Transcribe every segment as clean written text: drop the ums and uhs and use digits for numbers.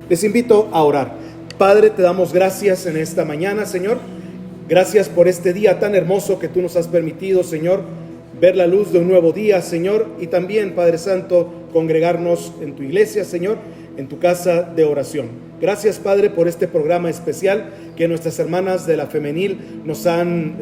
Les invito a orar. Padre, te damos gracias en esta mañana, Señor. Gracias por este día tan hermoso que tú nos has permitido, Señor, ver la luz de un nuevo día, Señor, y también, Padre Santo, congregarnos en tu iglesia, Señor, en tu casa de oración. Gracias, Padre, por este programa especial que nuestras hermanas de la femenil nos han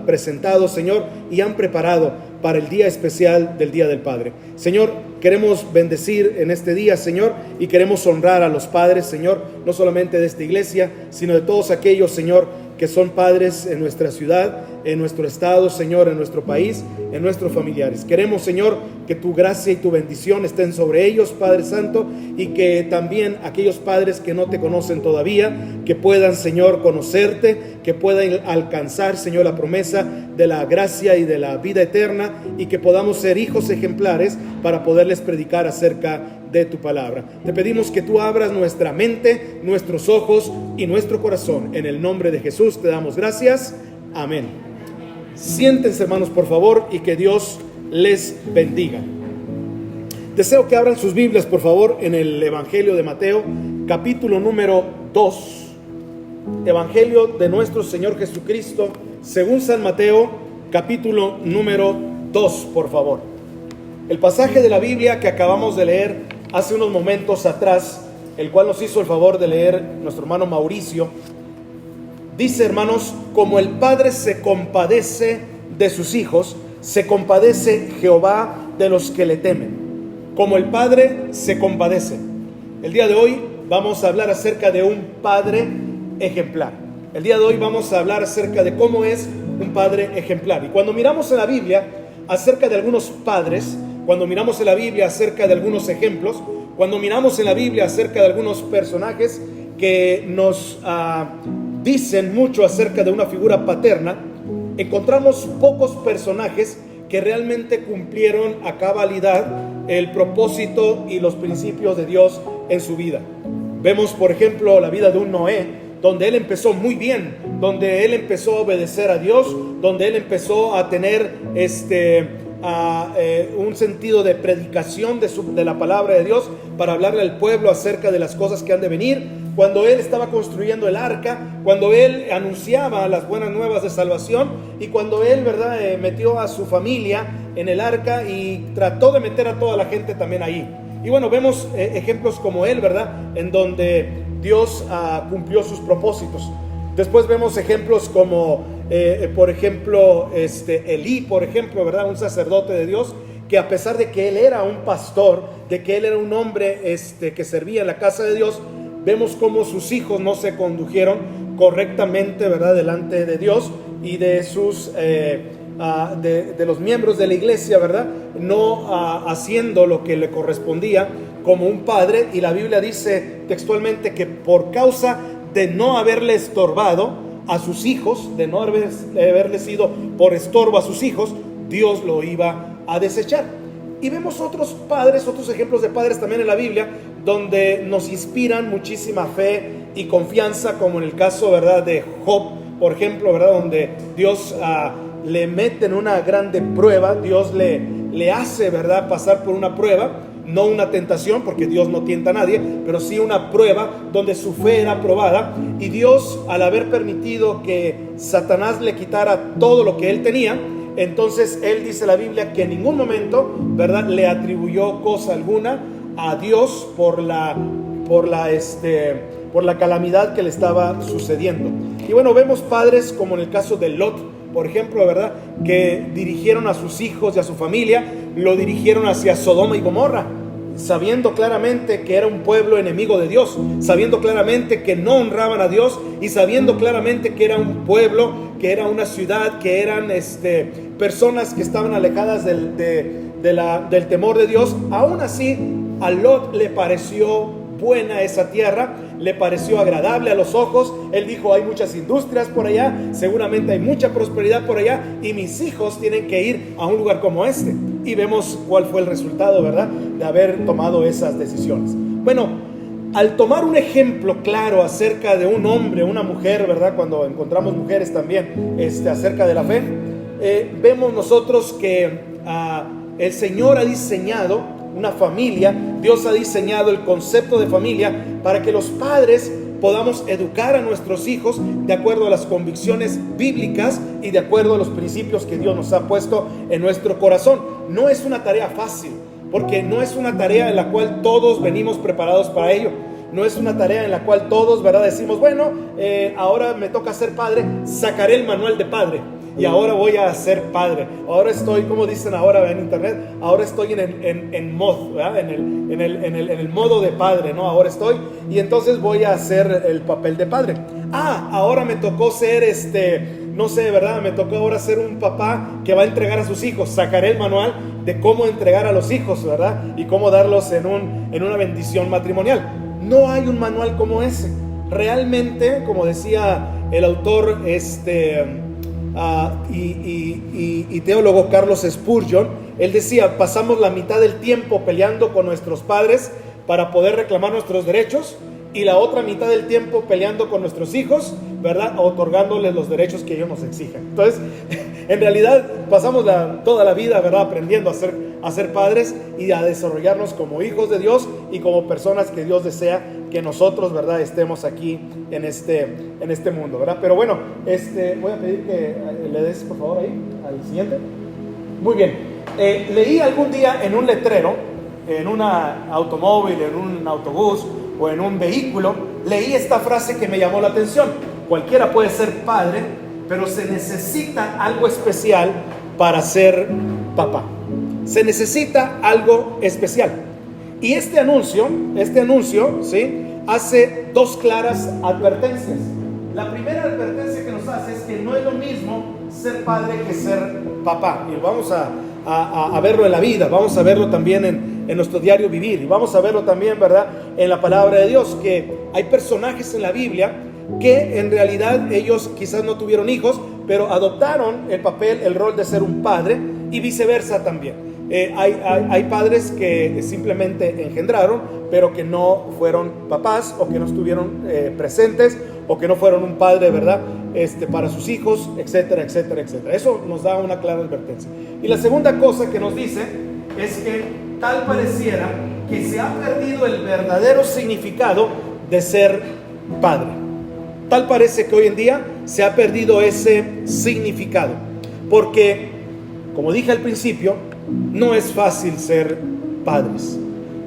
presentado, Señor, y han preparado para el día especial del Día del Padre. Señor, queremos bendecir en este día, Señor, y queremos honrar a los padres, Señor, no solamente de esta iglesia, sino de todos aquellos, Señor, que son padres en nuestra ciudad, en nuestro estado, Señor, en nuestro país, en nuestros familiares. Queremos, Señor, que tu gracia y tu bendición estén sobre ellos, Padre Santo, y que también aquellos padres que no te conocen todavía, que puedan, Señor, conocerte, que puedan alcanzar, Señor, la promesa de la gracia y de la vida eterna, y que podamos ser hijos ejemplares para poderles predicar acerca de tu palabra. Te pedimos que tú abras nuestra mente, nuestros ojos y nuestro corazón. En el nombre de Jesús te damos gracias. Amén. Siéntense, hermanos, por favor, y que Dios les bendiga. Deseo que abran sus Biblias, por favor, en el Evangelio de Mateo, capítulo número 2. Evangelio de nuestro Señor Jesucristo, según San Mateo, capítulo número 2, por favor. El pasaje de la Biblia que acabamos de leer hace unos momentos atrás, el cual nos hizo el favor de leer nuestro hermano Mauricio, dice, hermanos, como el Padre se compadece de sus hijos, se compadece Jehová de los que le temen. Como el Padre se compadece. El día de hoy vamos a hablar acerca de un Padre ejemplar. El día de hoy vamos a hablar acerca de cómo es un Padre ejemplar. Y cuando miramos en la Biblia acerca de algunos padres, cuando miramos en la Biblia acerca de algunos ejemplos, cuando miramos en la Biblia acerca de algunos personajes que nos dicen mucho acerca de una figura paterna, encontramos pocos personajes que realmente cumplieron a cabalidad el propósito y los principios de Dios en su vida. Vemos, por ejemplo, la vida de un Noé, donde él empezó muy bien, donde él empezó a obedecer a Dios, donde él empezó a tener un sentido de predicación de la palabra de Dios para hablarle al pueblo acerca de las cosas que han de venir. Cuando él estaba construyendo el arca, cuando él anunciaba las buenas nuevas de salvación, y cuando él, ¿verdad?, metió a su familia en el arca y trató de meter a toda la gente también ahí. Y bueno, vemos ejemplos como él, ¿verdad?, en donde Dios cumplió sus propósitos. Después vemos ejemplos como, por ejemplo, Elí, por ejemplo, ¿verdad?, un sacerdote de Dios, que a pesar de que él era un pastor, de que él era un hombre que servía en la casa de Dios, vemos cómo sus hijos no se condujeron correctamente, ¿verdad?, delante de Dios y de sus de los miembros de la iglesia, ¿verdad?, no haciendo lo que le correspondía como un padre. Y la Biblia dice textualmente que por causa de no haberle estorbado a sus hijos, de no haberle sido por estorbo a sus hijos, Dios lo iba a desechar. Y vemos otros padres, otros ejemplos de padres también en la Biblia, donde nos inspiran muchísima fe y confianza, como en el caso, ¿verdad?, de Job, por ejemplo, ¿verdad?, donde Dios le mete en una grande prueba. Dios le hace, ¿verdad?, pasar por una prueba, no una tentación, porque Dios no tienta a nadie, pero sí una prueba donde su fe era probada. Y Dios, al haber permitido que Satanás le quitara todo lo que él tenía, entonces él, dice la Biblia, que en ningún momento, ¿verdad?, le atribuyó cosa alguna a Dios por la calamidad que le estaba sucediendo. Y bueno, vemos padres como en el caso de Lot, por ejemplo, ¿verdad?, que dirigieron a sus hijos y a su familia, lo dirigieron hacia Sodoma y Gomorra, sabiendo claramente que era un pueblo enemigo de Dios, sabiendo claramente que no honraban a Dios, y sabiendo claramente que era un pueblo, que era una ciudad, que eran personas que estaban alejadas del temor de Dios. Aún así, a Lot le pareció buena esa tierra, le pareció agradable a los ojos. Él dijo, hay muchas industrias por allá, seguramente hay mucha prosperidad por allá, y mis hijos tienen que ir a un lugar como este. Y vemos cuál fue el resultado, ¿verdad?, de haber tomado esas decisiones. Bueno, al tomar un ejemplo claro acerca de un hombre, una mujer, ¿verdad?, cuando encontramos mujeres también acerca de la fe, vemos nosotros que el Señor ha diseñado una familia. Dios ha diseñado el concepto de familia para que los padres podamos educar a nuestros hijos de acuerdo a las convicciones bíblicas y de acuerdo a los principios que Dios nos ha puesto en nuestro corazón. No es una tarea fácil, porque no es una tarea en la cual todos venimos preparados para ello. No es una tarea en la cual todos, ¿verdad?, decimos, bueno, ahora me toca ser padre, sacaré el manual de padre y ahora voy a ser padre. Ahora estoy, como dicen ahora en internet, ahora estoy en mod, ¿verdad?, en el modo de padre, ¿no? Ahora estoy, y entonces voy a hacer el papel de padre. Ahora me tocó ser no sé, ¿verdad? Me tocó ahora ser un papá que va a entregar a sus hijos. Sacaré el manual de cómo entregar a los hijos, ¿verdad? Y cómo darlos en una bendición matrimonial. No hay un manual como ese. Realmente, como decía el autor y teólogo Carlos Spurgeon, él decía, pasamos la mitad del tiempo peleando con nuestros padres para poder reclamar nuestros derechos, y la otra mitad del tiempo peleando con nuestros hijos, ¿verdad?, otorgándoles los derechos que ellos nos exigen. Entonces, en realidad pasamos toda la vida, ¿verdad?, aprendiendo a ser padres y a desarrollarnos como hijos de Dios y como personas que Dios desea que nosotros, ¿verdad?, estemos aquí en este mundo, ¿verdad? Pero bueno, voy a pedir que le des, por favor, ahí al siguiente. Muy bien. Leí algún día en un letrero, en un automóvil, en un autobús o en un vehículo, leí esta frase que me llamó la atención: cualquiera puede ser padre, pero se necesita algo especial para ser papá. Se necesita algo especial. Y este anuncio, ¿sí?, hace dos claras advertencias. La primera advertencia que nos hace es que no es lo mismo ser padre que ser papá. Y vamos a verlo en la vida, vamos a verlo también en nuestro diario vivir, y vamos a verlo también, ¿verdad?, en la palabra de Dios, que hay personajes en la Biblia que en realidad ellos quizás no tuvieron hijos, pero adoptaron el rol de ser un padre, y viceversa también. Hay padres que simplemente engendraron, pero que no fueron papás, o que no estuvieron presentes, o que no fueron un padre, ¿verdad?, para sus hijos, etcétera, etcétera, etcétera. Eso nos da una clara advertencia. Y la segunda cosa que nos dice es que tal pareciera que se ha perdido el verdadero significado de ser padre. Tal parece que hoy en día se ha perdido ese significado, porque, como dije al principio, no es fácil ser padres.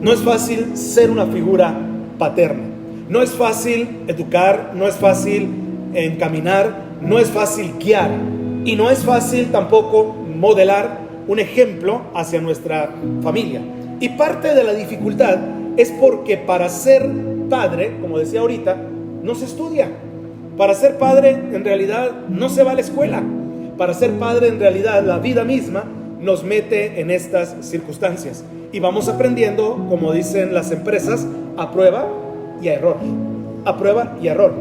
No es fácil ser una figura paterna. No es fácil educar, no es fácil encaminar, no es fácil guiar, y no es fácil tampoco modelar un ejemplo hacia nuestra familia. Y parte de la dificultad es porque para ser padre, como decía ahorita, no se estudia. Para ser padre en realidad no se va a la escuela. Para ser padre en realidad la vida misma nos mete en estas circunstancias, y vamos aprendiendo, como dicen las empresas, a prueba y a error. A prueba y a error.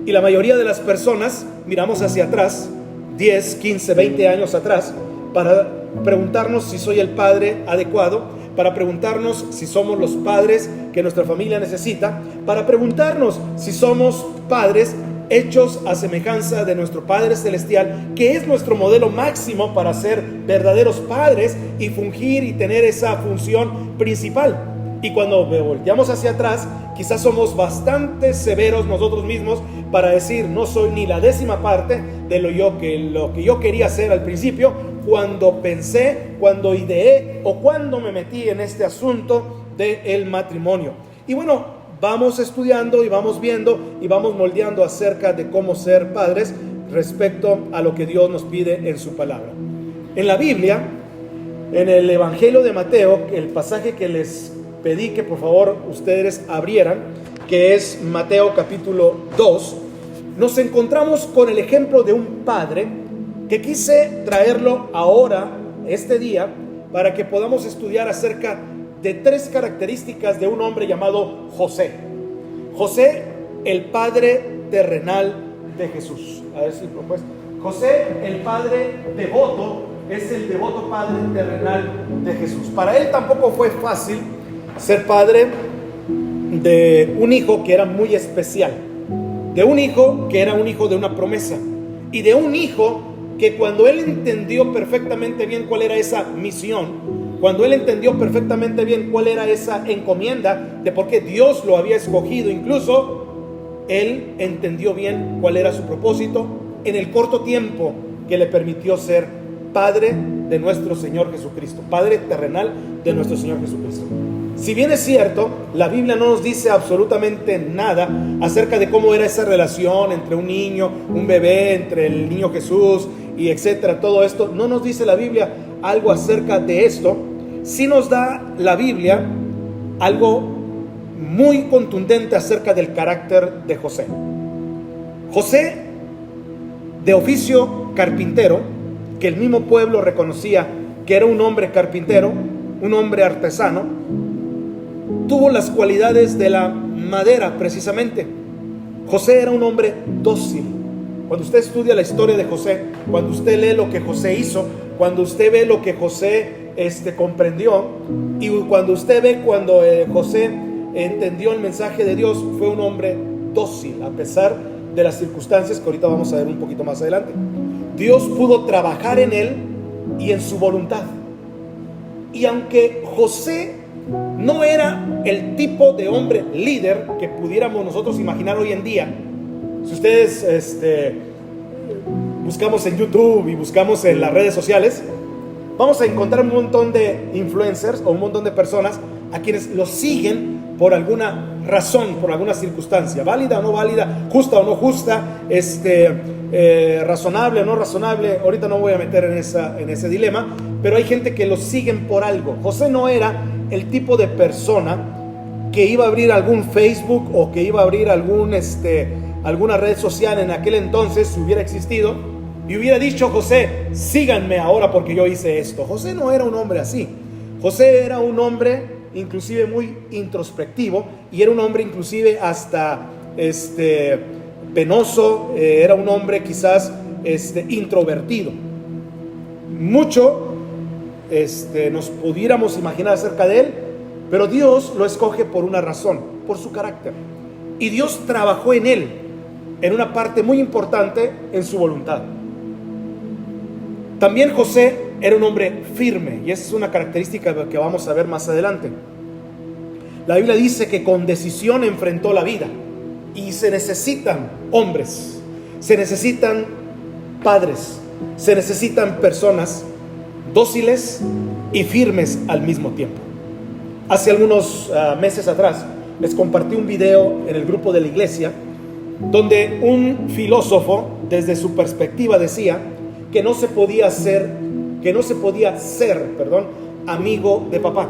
Y la mayoría de las personas miramos hacia atrás, 10, 15, 20 años atrás, para preguntarnos si soy el padre adecuado, para preguntarnos si somos los padres que nuestra familia necesita, para preguntarnos si somos padres hechos a semejanza de nuestro Padre Celestial, que es nuestro modelo máximo para ser verdaderos padres y fungir y tener esa función principal. Y cuando volteamos hacia atrás, quizás somos bastante severos nosotros mismos para decir, no soy ni la 10ª parte de lo que yo quería hacer al principio, cuando pensé, cuando ideé o cuando me metí en este asunto del matrimonio. Y bueno, vamos estudiando y vamos viendo y vamos moldeando acerca de cómo ser padres respecto a lo que Dios nos pide en su palabra. En la Biblia, en el Evangelio de Mateo, el pasaje que les pedí que por favor ustedes abrieran, que es Mateo capítulo 2, nos encontramos con el ejemplo de un padre que quise traerlo ahora, este día, para que podamos estudiar acerca de 3 características de un hombre llamado José. José, el padre terrenal de Jesús. A ver si propuesto. José, el padre devoto, es el devoto padre terrenal de Jesús. Para él tampoco fue fácil ser padre de un hijo que era muy especial, de un hijo que era un hijo de una promesa, y de un hijo que cuando él entendió perfectamente bien cuál era esa misión, cuando él entendió perfectamente bien cuál era esa encomienda, de por qué Dios lo había escogido, incluso él entendió bien cuál era su propósito en el corto tiempo que le permitió ser padre de nuestro Señor Jesucristo, padre terrenal de nuestro Señor Jesucristo. Si bien es cierto, la Biblia no nos dice absolutamente nada acerca de cómo era esa relación entre un niño, un bebé, entre el niño Jesús y etcétera, todo esto, no nos dice la Biblia algo acerca de esto. Sí nos da la Biblia algo muy contundente acerca del carácter de José. José, de oficio carpintero, que el mismo pueblo reconocía que era un hombre carpintero, un hombre artesano, tuvo las cualidades de la madera precisamente. José era un hombre dócil. Cuando usted estudia la historia de José, cuando usted lee lo que José hizo, cuando usted ve lo que José comprendió, y cuando usted ve cuando José entendió el mensaje de Dios, fue un hombre dócil a pesar de las circunstancias que ahorita vamos a ver un poquito más adelante. Dios pudo trabajar en él y en su voluntad. Y aunque José no era el tipo de hombre líder que pudiéramos nosotros imaginar hoy en día, si ustedes buscamos en YouTube y buscamos en las redes sociales, vamos a encontrar un montón de influencers o un montón de personas a quienes los siguen por alguna razón, por alguna circunstancia, válida o no válida, justa o no justa, razonable o no razonable. Ahorita no voy a meter en ese dilema, pero hay gente que los siguen por algo. José no era el tipo de persona que iba a abrir algún Facebook o que iba a abrir alguna red social en aquel entonces, si hubiera existido, y hubiera dicho: José, síganme ahora porque yo hice esto. José no era un hombre así. José era un hombre inclusive muy introspectivo, y era un hombre inclusive hasta penoso, era un hombre quizás introvertido. Mucho nos pudiéramos imaginar acerca de él, pero Dios lo escoge por una razón, por su carácter, y Dios trabajó en él en una parte muy importante, en su voluntad. También José era un hombre firme, y esa es una característica que vamos a ver más adelante. La Biblia dice que con decisión enfrentó la vida, y se necesitan hombres, se necesitan padres, se necesitan personas dóciles y firmes al mismo tiempo. Hace algunos meses atrás les compartí un video en el grupo de la iglesia donde un filósofo, desde su perspectiva, decía que no se podía ser amigo de papá.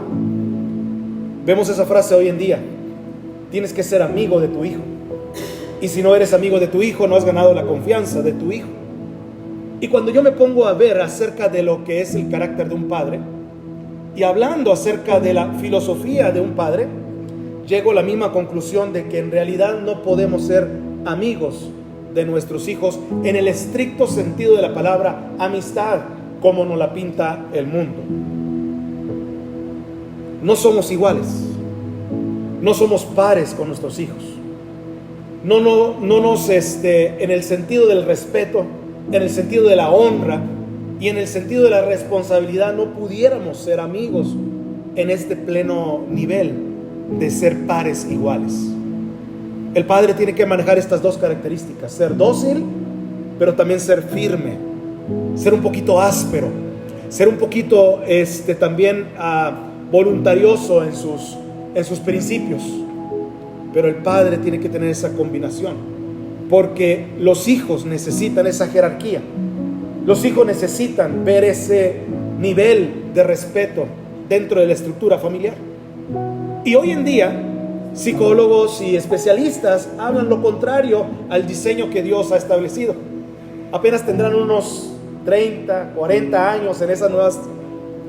Vemos esa frase hoy en día: tienes que ser amigo de tu hijo, y si no eres amigo de tu hijo, no has ganado la confianza de tu hijo. Y cuando yo me pongo a ver acerca de lo que es el carácter de un padre, y hablando acerca de la filosofía de un padre, llego a la misma conclusión de que en realidad no podemos ser amigos de nuestros hijos en el estricto sentido de la palabra amistad, como nos la pinta el mundo. No somos iguales, no somos pares con nuestros hijos, no nos en el sentido del respeto, en el sentido de la honra y en el sentido de la responsabilidad, no pudiéramos ser amigos en este pleno nivel de ser pares iguales. El padre tiene que manejar estas dos características: ser dócil, pero también ser firme, ser un poquito áspero, ser un poquito también voluntarioso en sus principios. Pero el padre tiene que tener esa combinación, porque los hijos necesitan esa jerarquía. Los hijos necesitan ver ese nivel de respeto dentro de la estructura familiar. Y hoy en día, psicólogos y especialistas hablan lo contrario al diseño que Dios ha establecido. Apenas tendrán unos 30, 40 años en esas nuevas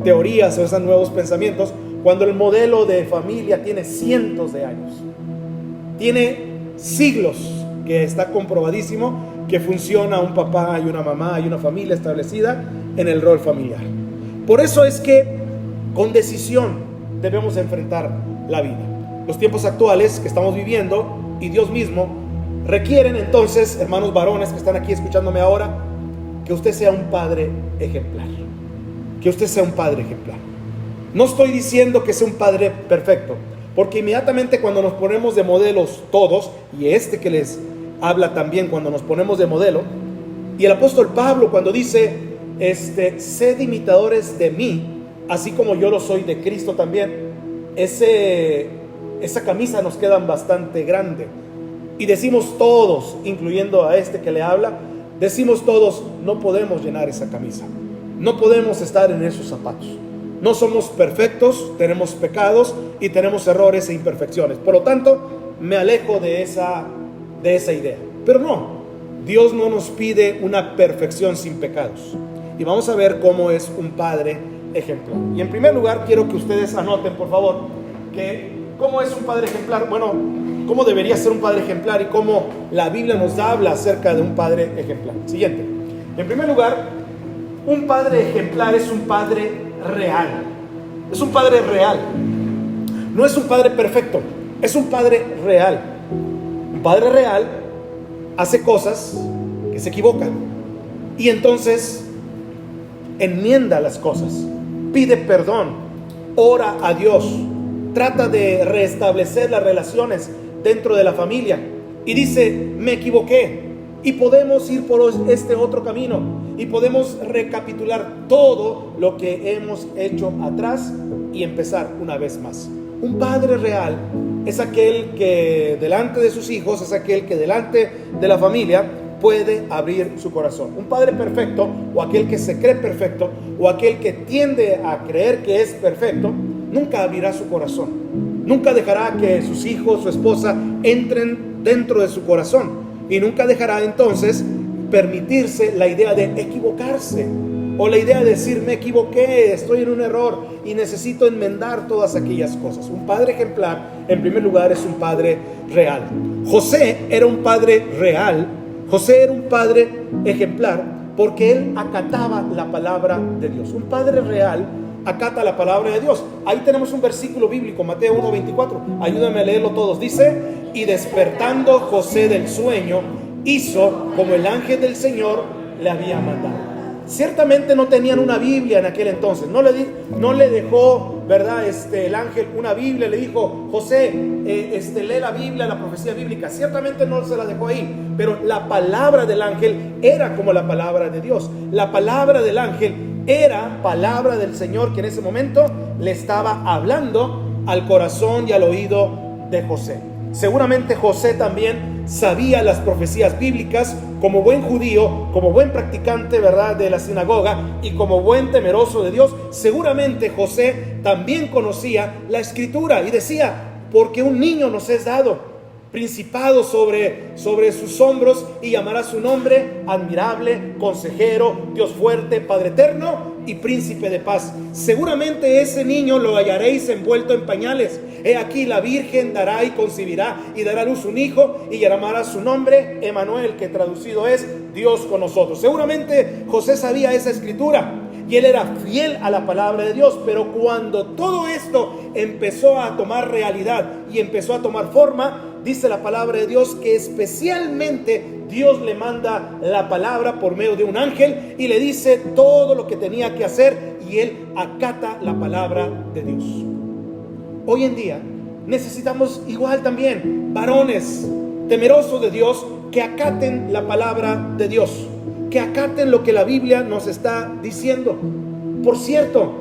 teorías o esos nuevos pensamientos, cuando el modelo de familia tiene cientos de años, tiene siglos, que está comprobadísimo que funciona un papá y una mamá y una familia establecida en el rol familiar. Por eso es que con decisión debemos enfrentar la vida. Los tiempos actuales que estamos viviendo y Dios mismo requieren entonces, hermanos varones que están aquí escuchándome ahora, que usted sea un padre ejemplar. Que usted sea un padre ejemplar. No estoy diciendo que sea un padre perfecto, porque inmediatamente cuando nos ponemos de modelos todos, y este que les habla también cuando nos ponemos de modelo, y el apóstol Pablo cuando dice, sed imitadores de mí, así como yo lo soy de Cristo también, esa camisa nos queda bastante grande. Y decimos todos, incluyendo a este que le habla, decimos todos, no podemos llenar esa camisa. No podemos estar en esos zapatos. No somos perfectos, tenemos pecados y tenemos errores e imperfecciones. Por lo tanto, me alejo de esa idea. Pero no, Dios no nos pide una perfección sin pecados. Y vamos a ver cómo es un padre ejemplar. Y en primer lugar, quiero que ustedes anoten, por favor, que cómo es un padre ejemplar. Bueno, cómo debería ser un padre ejemplar y cómo la Biblia nos habla acerca de un padre ejemplar. Siguiente. En primer lugar, un padre ejemplar es un padre real. Es un padre real. No es un padre perfecto, es un padre real. Un padre real hace cosas que se equivocan y entonces enmienda las cosas, pide perdón, ora a Dios, trata de restablecer las relaciones dentro de la familia y dice, me equivoqué y podemos ir por este otro camino y podemos recapitular todo lo que hemos hecho atrás y empezar una vez más. Un padre real es aquel que delante de sus hijos, es aquel que delante de la familia puede abrir su corazón. Un padre perfecto, o aquel que se cree perfecto, o aquel que tiende a creer que es perfecto, nunca abrirá su corazón. Nunca dejará que sus hijos, su esposa, entren dentro de su corazón. Y nunca dejará entonces permitirse la idea de equivocarse, o la idea de decir, me equivoqué, estoy en un error y necesito enmendar todas aquellas cosas. Un padre ejemplar, en primer lugar, es un padre real. José era un padre real. José era un padre ejemplar porque él acataba la palabra de Dios. Un padre real acata la palabra de Dios. Ahí tenemos un versículo bíblico, Mateo 1:24. Ayúdame a leerlo todos. Dice, y despertando José del sueño, hizo como el ángel del Señor le había mandado. Ciertamente no tenían una Biblia en aquel entonces. No le dejó, ¿verdad? El ángel una Biblia. Le dijo, José, lee la Biblia, la profecía bíblica. Ciertamente no se la dejó ahí. Pero la palabra del ángel era como la palabra de Dios. La palabra del ángel era palabra del Señor que en ese momento le estaba hablando al corazón y al oído de José. Seguramente José también sabía las profecías bíblicas como buen judío, como buen practicante, ¿verdad?, de la sinagoga y como buen temeroso de Dios. Seguramente José también conocía la escritura y decía, porque un niño nos es dado, principado sobre sus hombros, y llamará su nombre admirable, consejero, Dios fuerte, Padre eterno y príncipe de paz. Seguramente ese niño lo hallaréis envuelto en pañales. He aquí la virgen dará y concebirá y dará a luz un hijo y llamará su nombre Emanuel, que traducido es Dios con nosotros. Seguramente José sabía esa escritura y él era fiel a la palabra de Dios. Pero cuando todo esto empezó a tomar realidad y empezó a tomar forma, dice la palabra de Dios que especialmente Dios le manda la palabra por medio de un ángel y le dice todo lo que tenía que hacer, y él acata la palabra de Dios. Hoy en día necesitamos igual también varones temerosos de Dios que acaten la palabra de Dios, que acaten lo que la Biblia nos está diciendo. Por cierto,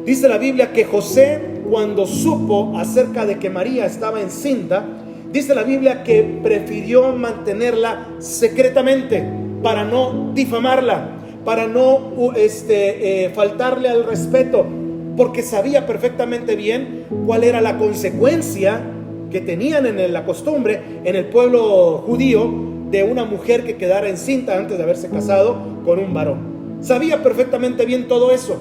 dice la Biblia que José, cuando supo acerca de que María estaba encinta, dice la Biblia que prefirió mantenerla secretamente para no difamarla, para no faltarle al respeto, porque sabía perfectamente bien cuál era la consecuencia que tenían en la costumbre, en el pueblo judío, de una mujer que quedara encinta antes de haberse casado con un varón. Sabía perfectamente bien todo eso,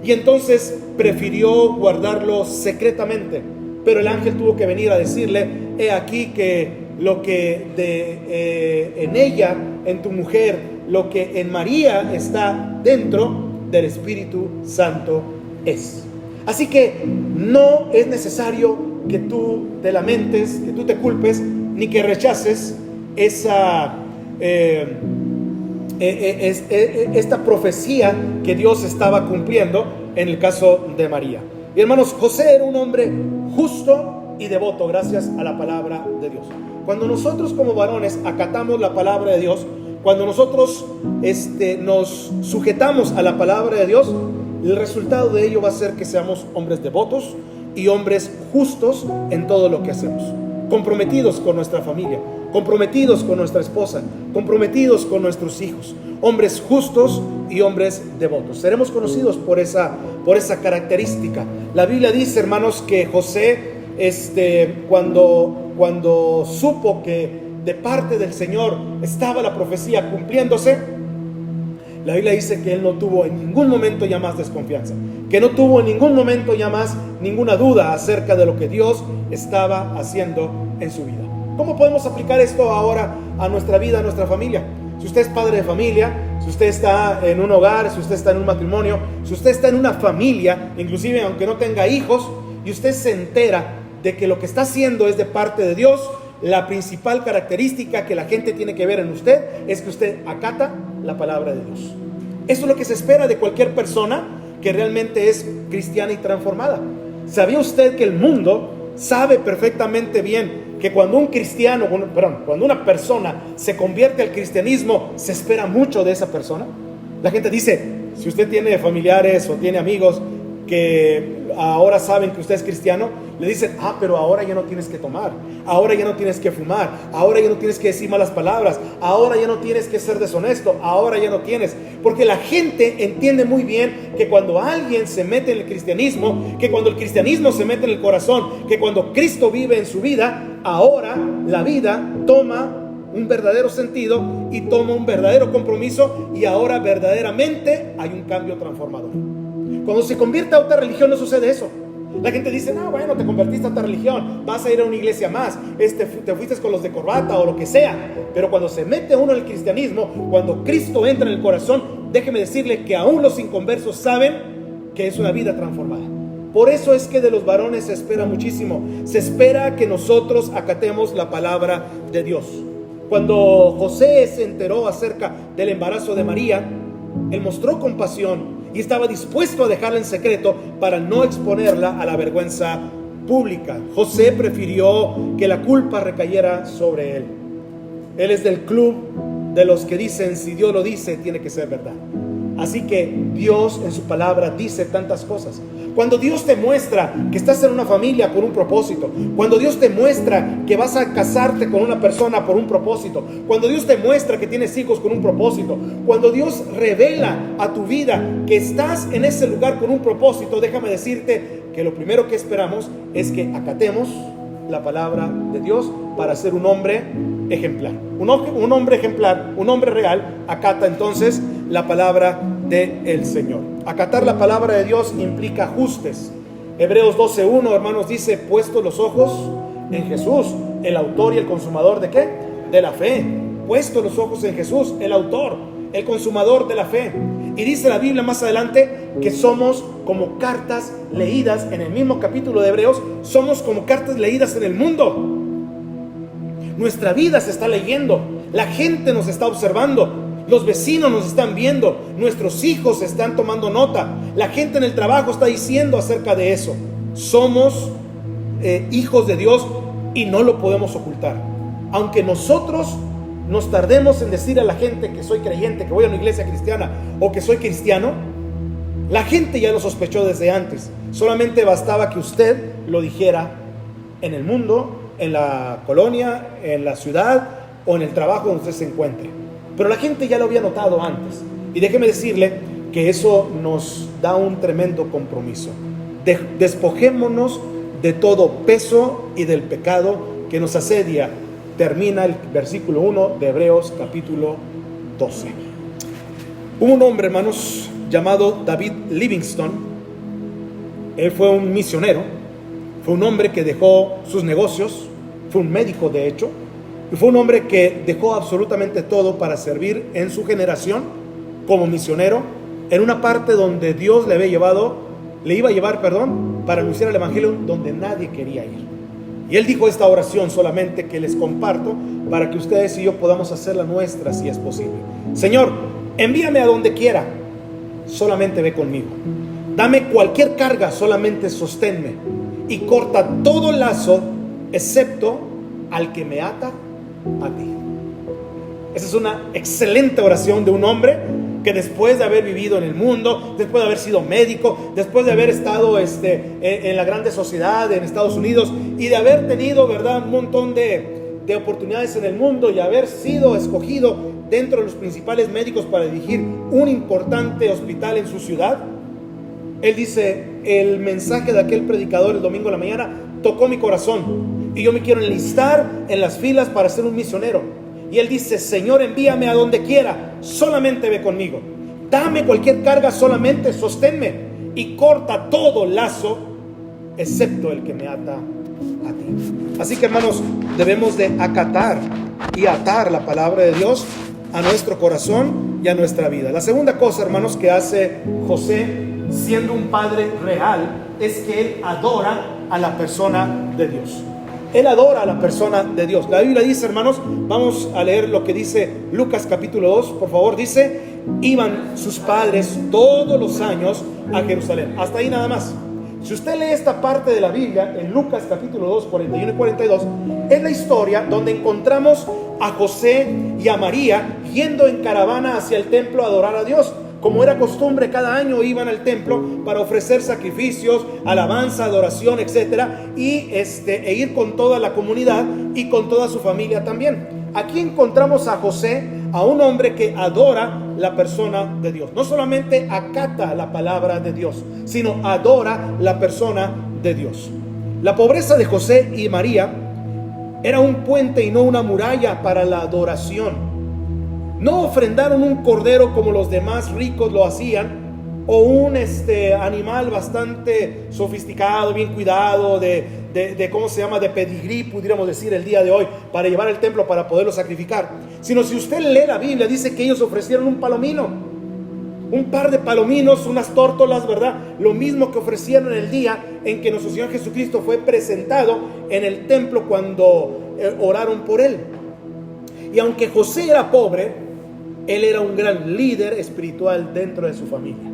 y entonces prefirió guardarlo secretamente. Pero el ángel tuvo que venir a decirle, he aquí que lo que en ella, en tu mujer, lo que en María está dentro del Espíritu Santo es. Así que no es necesario que tú te lamentes, que tú te culpes, ni que rechaces esta profecía que Dios estaba cumpliendo en el caso de María. Y hermanos, José era un hombre justo y devoto gracias a la palabra de Dios. Cuando nosotros como varones acatamos la palabra de Dios, cuando nosotros nos sujetamos a la palabra de Dios, el resultado de ello va a ser que seamos hombres devotos y hombres justos en todo lo que hacemos, comprometidos con nuestra familia, comprometidos con nuestra esposa, comprometidos con nuestros hijos, hombres justos y hombres devotos. Seremos conocidos por esa característica. La Biblia dice, hermanos, que José cuando supo que de parte del Señor estaba la profecía cumpliéndose, la Biblia dice que él no tuvo en ningún momento ya más desconfianza, que no tuvo en ningún momento ya más ninguna duda acerca de lo que Dios estaba haciendo en su vida. ¿Cómo podemos aplicar esto ahora a nuestra vida, a nuestra familia? Si usted es padre de familia, si usted está en un hogar, si usted está en un matrimonio, si usted está en una familia, inclusive aunque no tenga hijos, y usted se entera de que lo que está haciendo es de parte de Dios, la principal característica que la gente tiene que ver en usted es que usted acata la palabra de Dios. Eso es lo que se espera de cualquier persona que realmente es cristiana y transformada. ¿Sabía usted que el mundo sabe perfectamente bien que cuando cuando una persona se convierte al cristianismo, se espera mucho de esa persona? La gente dice, si usted tiene familiares o tiene amigos que ahora saben que usted es cristiano, le dicen, pero ahora ya no tienes que tomar, ahora ya no tienes que fumar, ahora ya no tienes que decir malas palabras, ahora ya no tienes que ser deshonesto, ahora ya no tienes, porque la gente entiende muy bien que cuando alguien se mete en el cristianismo, que cuando el cristianismo se mete en el corazón, que cuando Cristo vive en su vida, ahora la vida toma un verdadero sentido y toma un verdadero compromiso, y ahora verdaderamente hay un cambio transformador. Cuando se convierte a otra religión no sucede eso. La gente dice, no, bueno, te convertiste a otra religión, vas a ir a una iglesia más, te fuiste con los de corbata o lo que sea. Pero cuando se mete uno en el cristianismo, cuando Cristo entra en el corazón, déjeme decirle que aún los inconversos saben que es una vida transformada. Por eso es que de los varones se espera muchísimo. Se espera que nosotros acatemos la palabra de Dios. Cuando José se enteró acerca del embarazo de María, él mostró compasión y estaba dispuesto a dejarla en secreto para no exponerla a la vergüenza pública. José prefirió que la culpa recayera sobre él. Él es del club de los que dicen, si Dios lo dice, tiene que ser verdad. Así que Dios en su palabra dice tantas cosas. Cuando Dios te muestra que estás en una familia por un propósito, cuando Dios te muestra que vas a casarte con una persona por un propósito, cuando Dios te muestra que tienes hijos con un propósito, cuando Dios revela a tu vida que estás en ese lugar con un propósito, déjame decirte que lo primero que esperamos es que acatemos la palabra de Dios para ser un hombre ejemplar. Un hombre ejemplar, un hombre real, acata entonces la palabra del Señor. Acatar la palabra de Dios implica ajustes. Hebreos 12:1, hermanos, dice, puestos los ojos en Jesús, el autor y el consumador ¿de qué? De la fe. Puestos los ojos en Jesús, el autor, el consumador de la fe. Y dice la Biblia más adelante que somos como cartas leídas en el mismo capítulo de Hebreos, somos como cartas leídas en el mundo. Nuestra vida se está leyendo, la gente nos está observando, los vecinos nos están viendo, nuestros hijos están tomando nota, la gente en el trabajo está diciendo acerca de eso. Somos hijos de Dios y no lo podemos ocultar. Aunque nosotros nos tardemos en decir a la gente que soy creyente, que voy a una iglesia cristiana o que soy cristiano, la gente ya lo sospechó desde antes. Solamente bastaba que usted lo dijera en el mundo, en la colonia, en la ciudad o en el trabajo donde usted se encuentre. Pero la gente ya lo había notado antes. Y déjeme decirle que eso nos da un tremendo compromiso. Despojémonos de todo peso y del pecado que nos asedia. Termina el versículo 1 de Hebreos capítulo 12. Hubo un hombre, hermanos, llamado David Livingstone. Él fue un misionero, fue un hombre que dejó sus negocios, fue un médico de hecho, y fue un hombre que dejó absolutamente todo para servir en su generación como misionero en una parte donde Dios le iba a llevar para anunciar el evangelio donde nadie quería ir. Y él dijo esta oración solamente que les comparto para que ustedes y yo podamos hacerla nuestra si es posible. Señor, envíame a donde quiera, solamente ve conmigo. Dame cualquier carga, solamente sosténme, y corta todo lazo, excepto al que me ata a ti. Esa es una excelente oración de un hombre que después de haber vivido en el mundo, después de haber sido médico, después de haber estado en la grande sociedad en Estados Unidos y de haber tenido, ¿verdad?, un montón de oportunidades en el mundo y haber sido escogido dentro de los principales médicos para dirigir un importante hospital en su ciudad, él dice: el mensaje de aquel predicador el domingo en la mañana tocó mi corazón y yo me quiero enlistar en las filas para ser un misionero. Y él dice: Señor, envíame a donde quiera, solamente ve conmigo, dame cualquier carga, solamente sosténme y corta todo lazo, excepto el que me ata a ti. Así que, hermanos, debemos de acatar y atar la palabra de Dios a nuestro corazón y a nuestra vida. La segunda cosa, hermanos, que hace José siendo un padre real es que él adora a la persona de Dios. Él adora a la persona de Dios. La Biblia dice, hermanos, vamos a leer lo que dice Lucas capítulo 2, por favor. Dice: iban sus padres todos los años a Jerusalén. Hasta ahí nada más. Si usted lee esta parte de la Biblia en Lucas capítulo 2, 41 y 42, es la historia donde encontramos a José y a María yendo en caravana hacia el templo a adorar a Dios. Como era costumbre, cada año iban al templo para ofrecer sacrificios, alabanza, adoración, etcétera, e ir con toda la comunidad y con toda su familia también. Aquí encontramos a José, a un hombre que adora la persona de Dios. No solamente acata la palabra de Dios, sino adora la persona de Dios. La pobreza de José y María era un puente y no una muralla para la adoración. No ofrendaron un cordero como los demás ricos lo hacían, o un animal bastante sofisticado, bien cuidado, de ¿cómo se llama?, de pedigrí, pudiéramos decir el día de hoy, para llevar al templo para poderlo sacrificar. Sino, si usted lee la Biblia, dice que ellos ofrecieron un palomino, un par de palominos, unas tórtolas, ¿verdad? Lo mismo que ofrecieron el día en que nuestro Señor Jesucristo fue presentado en el templo cuando oraron por él. Y aunque José era pobre, él era un gran líder espiritual dentro de su familia.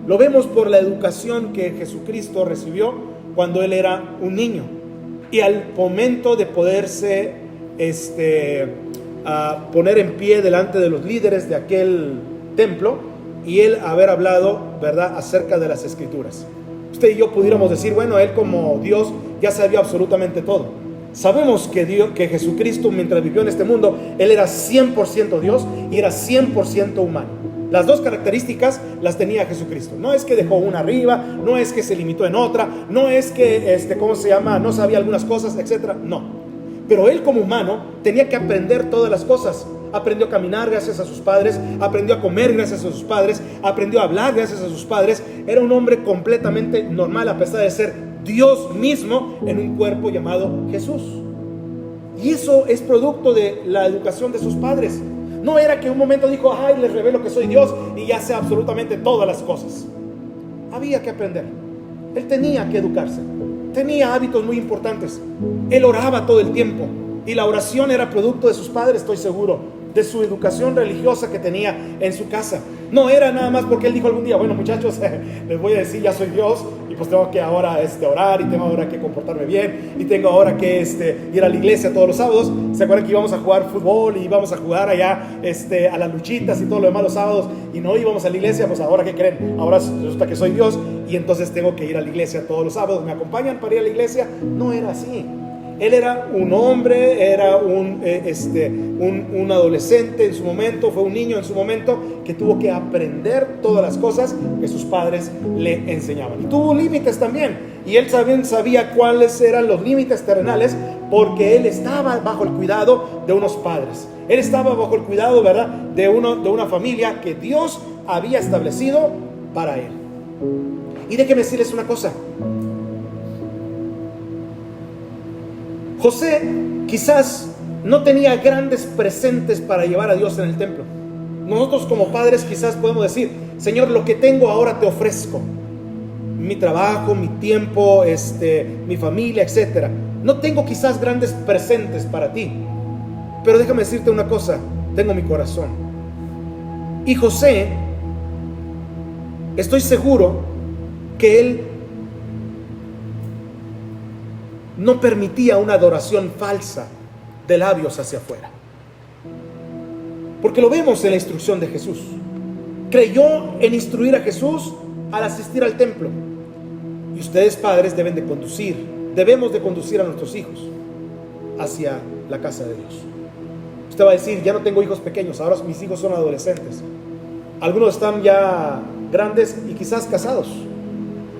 Lo vemos por la educación que Jesucristo recibió cuando él era un niño. Y al momento de poderse poner en pie delante de los líderes de aquel templo y él haber hablado, ¿verdad?, acerca de las Escrituras. Usted y yo pudiéramos decir: bueno, él como Dios ya sabía absolutamente todo. Sabemos que Jesucristo, mientras vivió en este mundo, él era 100% Dios y era 100% humano. Las dos características las tenía Jesucristo. No es que dejó una arriba, no es que se limitó en otra, no es que, no sabía algunas cosas, etcétera. No. Pero él como humano tenía que aprender todas las cosas. Aprendió a caminar gracias a sus padres, aprendió a comer gracias a sus padres, aprendió a hablar gracias a sus padres. Era un hombre completamente normal, a pesar de ser Dios mismo en un cuerpo llamado Jesús. Y eso es producto de la educación de sus padres. No era que un momento dijo: ay, les revelo que soy Dios y ya sé absolutamente todas las cosas. Había que aprender. Él tenía que educarse. Tenía hábitos muy importantes. Él oraba todo el tiempo. Y la oración era producto de sus padres, estoy seguro, de su educación religiosa que tenía en su casa. No era nada más porque él dijo algún día: bueno, muchachos, les voy a decir, ya soy Dios y pues tengo que ahora orar y tengo ahora que comportarme bien y tengo ahora que ir a la iglesia todos los sábados. ¿Se acuerdan que íbamos a jugar fútbol y íbamos a jugar allá a las luchitas y todo lo demás los sábados y no íbamos a la iglesia? Pues ahora, ¿qué creen? Ahora resulta que soy Dios y entonces tengo que ir a la iglesia todos los sábados. ¿Me acompañan para ir a la iglesia? No era así. Él era un hombre, era un adolescente en su momento, fue un niño en su momento que tuvo que aprender todas las cosas que sus padres le enseñaban. Y tuvo límites también, y él también sabía cuáles eran los límites terrenales, porque él estaba bajo el cuidado de unos padres. Él estaba bajo el cuidado, ¿verdad?, de una familia que Dios había establecido para él. Y déjeme decirles una cosa. José quizás no tenía grandes presentes para llevar a Dios en el templo. Nosotros como padres quizás podemos decir: Señor, lo que tengo ahora te ofrezco. Mi trabajo, mi tiempo, mi familia, etcétera. No tengo quizás grandes presentes para ti. Pero déjame decirte una cosa: tengo mi corazón. Y José, estoy seguro que Él no permitía una adoración falsa de labios hacia afuera. Porque lo vemos en la instrucción de Jesús. Creyó en instruir a Jesús al asistir al templo. Y ustedes, padres, debemos de conducir a nuestros hijos hacia la casa de Dios. Usted va a decir, ya no tengo hijos pequeños, ahora mis hijos son adolescentes. Algunos están ya grandes y quizás casados.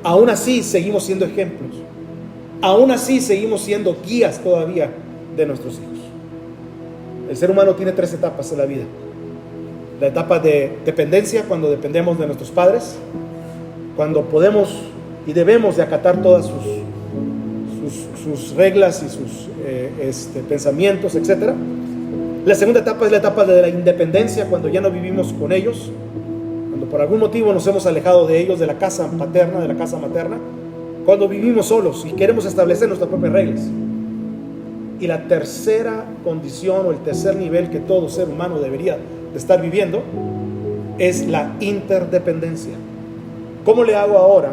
Aún así seguimos siendo ejemplos. Aún así seguimos siendo guías todavía de nuestros hijos. El ser humano tiene 3 etapas en la vida. La etapa de dependencia, cuando dependemos de nuestros padres, cuando podemos y debemos de acatar todas sus reglas y sus pensamientos, etc. La segunda etapa es la etapa de la independencia, cuando ya no vivimos con ellos, cuando por algún motivo nos hemos alejado de ellos, de la casa paterna, de la casa materna, cuando vivimos solos y queremos establecer nuestras propias reglas. Y la tercera condición o el tercer nivel que todo ser humano debería de estar viviendo es la interdependencia. ¿Cómo le hago ahora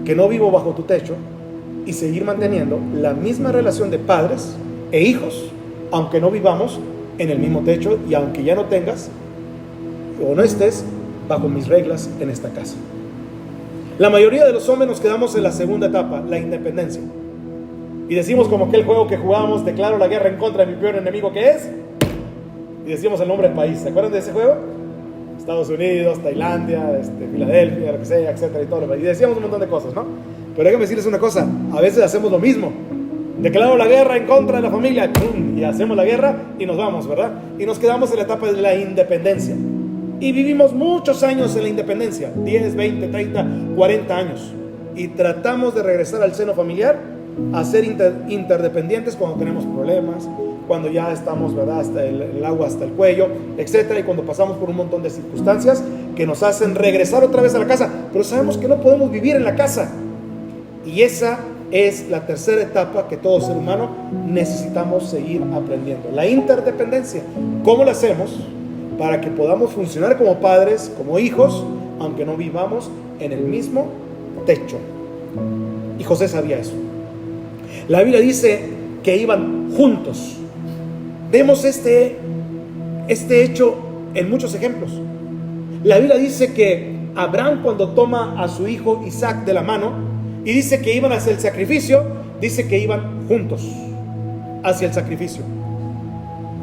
que no vivo bajo tu techo y seguir manteniendo la misma relación de padres e hijos, aunque no vivamos en el mismo techo y aunque ya no tengas o no estés bajo mis reglas en esta casa? La mayoría de los hombres nos quedamos en la segunda etapa, la independencia. Y decimos como aquel juego que jugábamos, declaro la guerra en contra de mi peor enemigo, que es, y decimos el nombre del país. ¿Se acuerdan de ese juego? Estados Unidos, Tailandia, Filadelfia, lo que sea, etcétera, y todo lo demás. Y decíamos un montón de cosas, ¿no? Pero déjame decirles una cosa, a veces hacemos lo mismo. Declaro la guerra en contra de la familia, ¡pum! Y hacemos la guerra y nos vamos, ¿verdad? Y nos quedamos en la etapa de la independencia. Y vivimos muchos años en la independencia, 10, 20, 30, 40 años. Y tratamos de regresar al seno familiar a ser interdependientes cuando tenemos problemas, cuando ya estamos, ¿verdad?, hasta el agua hasta el cuello, etcétera, y cuando pasamos por un montón de circunstancias que nos hacen regresar otra vez a la casa, pero sabemos que no podemos vivir en la casa. Y esa es la tercera etapa que todo ser humano necesitamos seguir aprendiendo, la interdependencia. ¿Cómo lo hacemos para que podamos funcionar como padres, como hijos, aunque no vivamos en el mismo techo? Y José sabía eso. La Biblia dice que iban juntos. Vemos este hecho en muchos ejemplos. La Biblia dice que Abraham, cuando toma a su hijo Isaac de la mano y dice que iban hacia el sacrificio, dice que iban juntos hacia el sacrificio.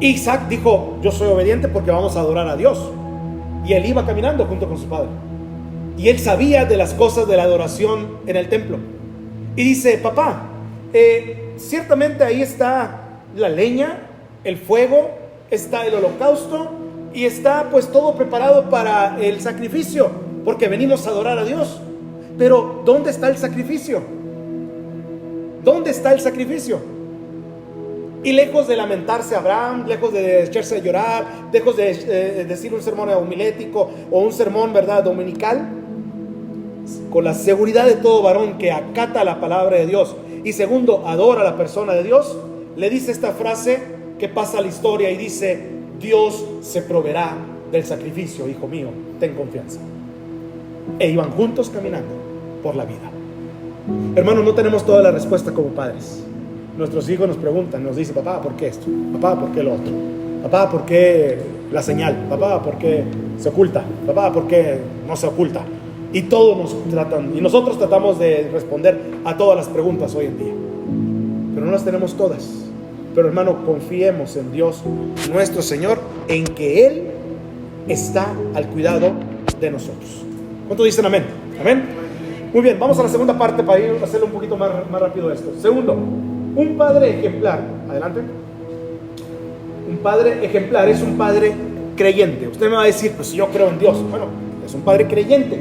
Isaac dijo, yo soy obediente porque vamos a adorar a Dios. Y él iba caminando junto con su padre. Y él sabía de las cosas de la adoración en el templo. Y dice, papá, ciertamente ahí está la leña, el fuego, está el holocausto y está pues todo preparado para el sacrificio, porque venimos a adorar a Dios. Pero ¿dónde está el sacrificio? ¿Dónde está el sacrificio? Y lejos de lamentarse Abraham, lejos de echarse a llorar, lejos de decir un sermón homilético o un sermón, ¿verdad?, dominical, con la seguridad de todo varón que acata la palabra de Dios y segundo, adora a la persona de Dios, le dice esta frase que pasa a la historia y dice, Dios se proveerá del sacrificio, hijo mío, ten confianza. E iban juntos caminando por la vida. Hermanos, no tenemos toda la respuesta como padres. Nuestros hijos nos preguntan, nos dicen, papá, ¿por qué esto? Papá, ¿por qué lo otro? Papá, ¿por qué la señal? Papá, ¿por qué se oculta? Papá, ¿por qué no se oculta? Y todos nos tratan, y nosotros tratamos de responder a todas las preguntas hoy en día, pero no las tenemos todas. Pero hermano, confiemos en Dios nuestro Señor, en que Él está al cuidado de nosotros. ¿Cuántos dicen amén? Amén. Muy bien, vamos a la segunda parte para ir a hacerlo un poquito más rápido esto. Segundo, un padre ejemplar. Adelante. Un padre ejemplar es un padre creyente. Usted me va a decir, pues yo creo en Dios. Bueno, es un padre creyente.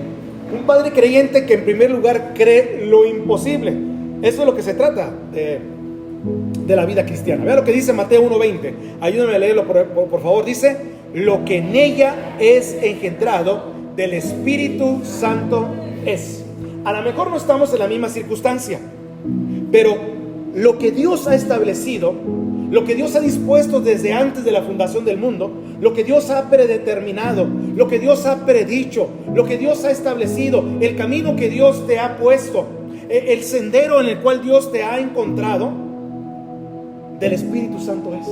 Un padre creyente que en primer lugar cree lo imposible. Eso es lo que se trata de la vida cristiana. Vea lo que dice Mateo 1:20. Ayúdame a leerlo por favor. Dice, lo que en ella es engendrado del Espíritu Santo es. A lo mejor no estamos en la misma circunstancia, pero lo que Dios ha establecido, lo que Dios ha dispuesto desde antes de la fundación del mundo, lo que Dios ha predeterminado, lo que Dios ha predicho, lo que Dios ha establecido, el camino que Dios te ha puesto, el sendero en el cual Dios te ha encontrado, del Espíritu Santo es.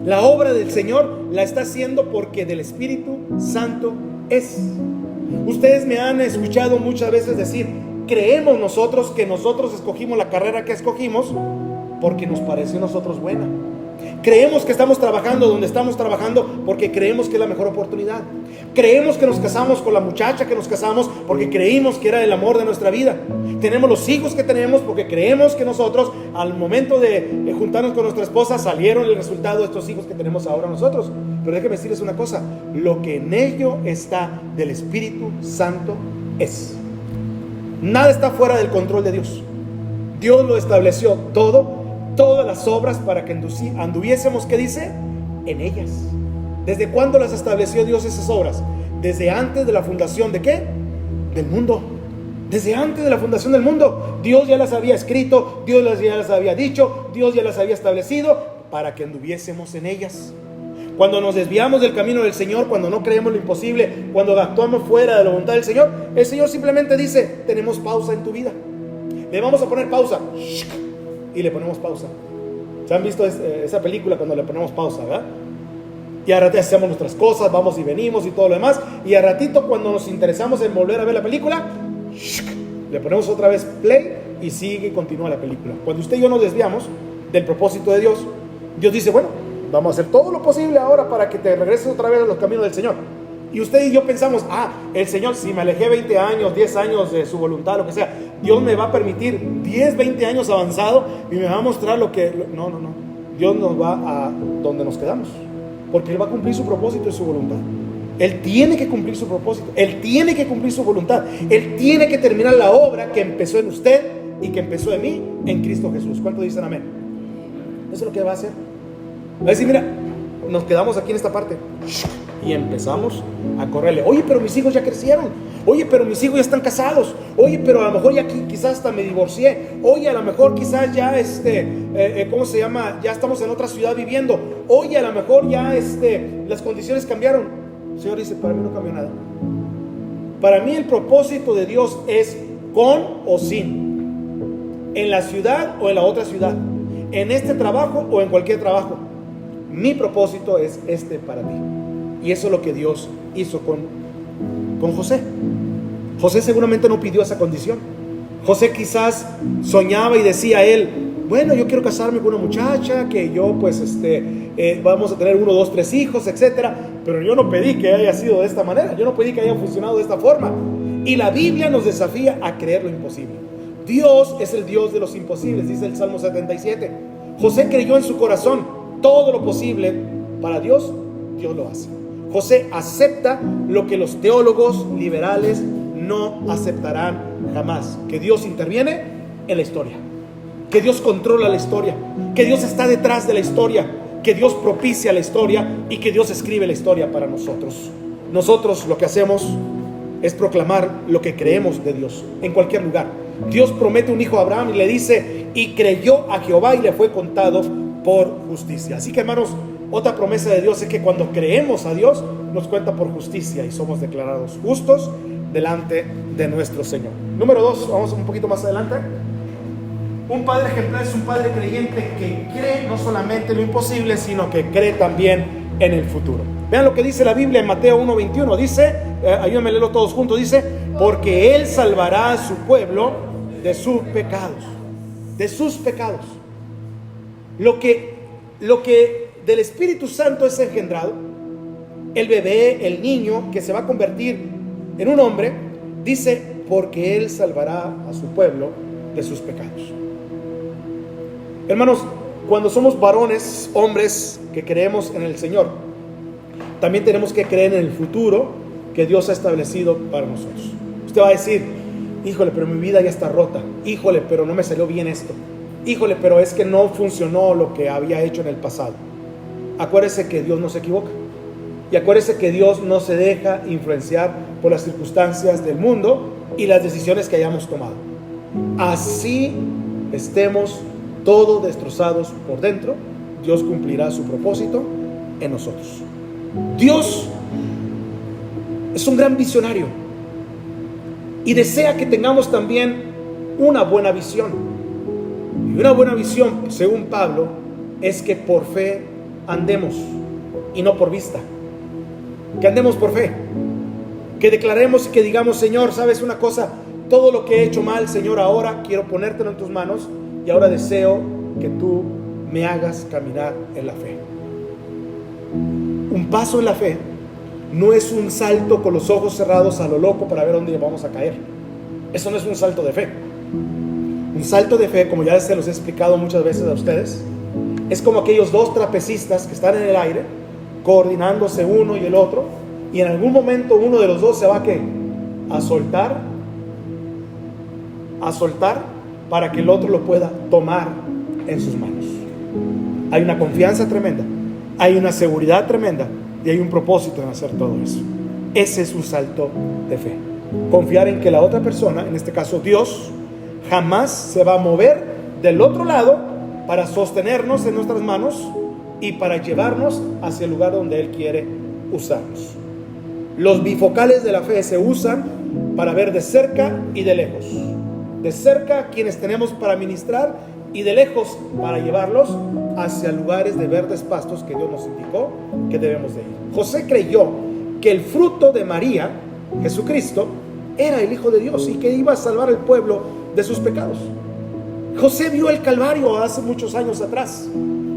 La obra del Señor la está haciendo porque del Espíritu Santo es. Ustedes me han escuchado muchas veces decir: creemos nosotros que nosotros escogimos la carrera que escogimos porque nos pareció a nosotros buena. Creemos que estamos trabajando donde estamos trabajando porque creemos que es la mejor oportunidad. Creemos que nos casamos con la muchacha que nos casamos porque creímos que era el amor de nuestra vida. Tenemos los hijos que tenemos porque creemos que nosotros, al momento de juntarnos con nuestra esposa, salieron el resultado de estos hijos que tenemos ahora nosotros. Pero déjenme decirles una cosa: lo que en ello está del Espíritu Santo es. Nada está fuera del control de Dios. Dios lo estableció todo, todas las obras para que anduviésemos, ¿qué dice? En ellas. ¿Desde cuándo las estableció Dios esas obras? Desde antes de la fundación ¿de qué? Del mundo. Desde antes de la fundación del mundo, Dios ya las había escrito, Dios ya las había dicho, Dios ya las había establecido para que anduviésemos en ellas. Cuando nos desviamos del camino del Señor, cuando no creemos lo imposible, cuando actuamos fuera de la voluntad del Señor, el Señor simplemente dice: tenemos pausa en tu vida. Le vamos a poner pausa. Y le ponemos pausa. ¿Se han visto esa película cuando le ponemos pausa, verdad? Y a ratito hacemos nuestras cosas, vamos y venimos y todo lo demás. Y a ratito, cuando nos interesamos en volver a ver la película, le ponemos otra vez play y sigue y continúa la película. Cuando usted y yo nos desviamos del propósito de Dios, Dios dice: bueno, vamos a hacer todo lo posible ahora para que te regreses otra vez a los caminos del Señor. Y usted y yo pensamos: el Señor, si me alejé 20 años, 10 años de su voluntad, lo que sea, Dios me va a permitir 10, 20 años avanzado y me va a mostrar lo que... No. Dios nos va a donde nos quedamos, porque Él va a cumplir su propósito y su voluntad. Él tiene que cumplir su propósito, Él tiene que cumplir su voluntad, Él tiene que terminar la obra que empezó en usted y que empezó en mí, en Cristo Jesús. ¿Cuántos dicen amén? Eso es lo que va a hacer. Va a decir: mira, nos quedamos aquí en esta parte y empezamos a correrle. Oye, pero mis hijos ya crecieron. Oye, pero mis hijos ya están casados. Oye, pero a lo mejor ya quizás hasta me divorcié. Oye, a lo mejor quizás ya ¿cómo se llama? Ya estamos en otra ciudad viviendo. Oye, a lo mejor ya las condiciones cambiaron. El Señor dice: para mí no cambió nada. Para mí el propósito de Dios es con o sin, en la ciudad o en la otra ciudad, en este trabajo o en cualquier trabajo. Mi propósito es para ti. Y eso es lo que Dios hizo con José. José seguramente no pidió esa condición. José quizás soñaba y decía él: bueno, yo quiero casarme con una muchacha, que yo pues vamos a tener 1, 2, 3 hijos, etcétera. Pero yo no pedí que haya sido de esta manera, yo no pedí que haya funcionado de esta forma. Y la Biblia nos desafía a creer lo imposible. Dios es el Dios de los imposibles, dice el Salmo 77. José creyó en su corazón: todo lo posible para Dios, Dios lo hace. José acepta lo que los teólogos liberales no aceptarán jamás: que Dios interviene en la historia, que Dios controla la historia, que Dios está detrás de la historia, que Dios propicia la historia y que Dios escribe la historia para nosotros. Nosotros lo que hacemos es proclamar lo que creemos de Dios en cualquier lugar. Dios promete un hijo a Abraham y le dice: y creyó a Jehová y le fue contado por justicia. Así que, hermanos, otra promesa de Dios es que cuando creemos a Dios, nos cuenta por justicia y somos declarados justos delante de nuestro Señor. Número 2, vamos un poquito más adelante. Un padre ejemplar es un padre creyente que cree no solamente en lo imposible, sino que cree también en el futuro. Vean lo que dice la Biblia en Mateo 1:21. Dice, ayúdenme a leerlo todos juntos, dice: porque Él salvará a su pueblo de sus pecados. De sus pecados. Lo que del Espíritu Santo es engendrado, el bebé, el niño que se va a convertir en un hombre, dice: porque Él salvará a su pueblo de sus pecados. Hermanos, cuando somos varones, hombres que creemos en el Señor, también tenemos que creer en el futuro que Dios ha establecido para nosotros. Usted va a decir: híjole, pero mi vida ya está rota. Híjole, pero no me salió bien esto. Híjole, pero es que no funcionó lo que había hecho en el pasado. Acuérdese que Dios no se equivoca. Y acuérdese que Dios no se deja influenciar por las circunstancias del mundo y las decisiones que hayamos tomado. Así estemos todos destrozados por dentro, Dios cumplirá su propósito en nosotros. Dios Es un gran visionario y desea que tengamos también una buena visión. Y una buena visión, según Pablo, es que por fe andemos y no por vista. Que andemos por fe, que declaremos y que digamos: Señor, ¿sabes una cosa? Todo lo que he hecho mal, Señor, ahora quiero ponértelo en tus manos y ahora deseo que tú me hagas caminar en la fe. Un paso en la fe no es un salto con los ojos cerrados a lo loco para ver dónde vamos a caer. Eso no es un salto de fe. Un salto de fe, como ya se los he explicado muchas veces a ustedes, es como aquellos dos trapecistas que están en el aire, coordinándose uno y el otro, y en algún momento uno de los dos se va a soltar para que el otro lo pueda tomar en sus manos. Hay una confianza tremenda, hay una seguridad tremenda y hay un propósito en hacer todo eso. Ese es un salto de fe. Confiar en que la otra persona, en este caso Dios, jamás se va a mover del otro lado para sostenernos en nuestras manos y para llevarnos hacia el lugar donde Él quiere usarnos. Los bifocales de la fe se usan para ver de cerca y de lejos. De cerca quienes tenemos para ministrar y de lejos para llevarlos hacia lugares de verdes pastos que Dios nos indicó que debemos de ir. José creyó que el fruto de María, Jesucristo, era el Hijo de Dios y que iba a salvar al pueblo de sus pecados. José vio el Calvario hace muchos años atrás.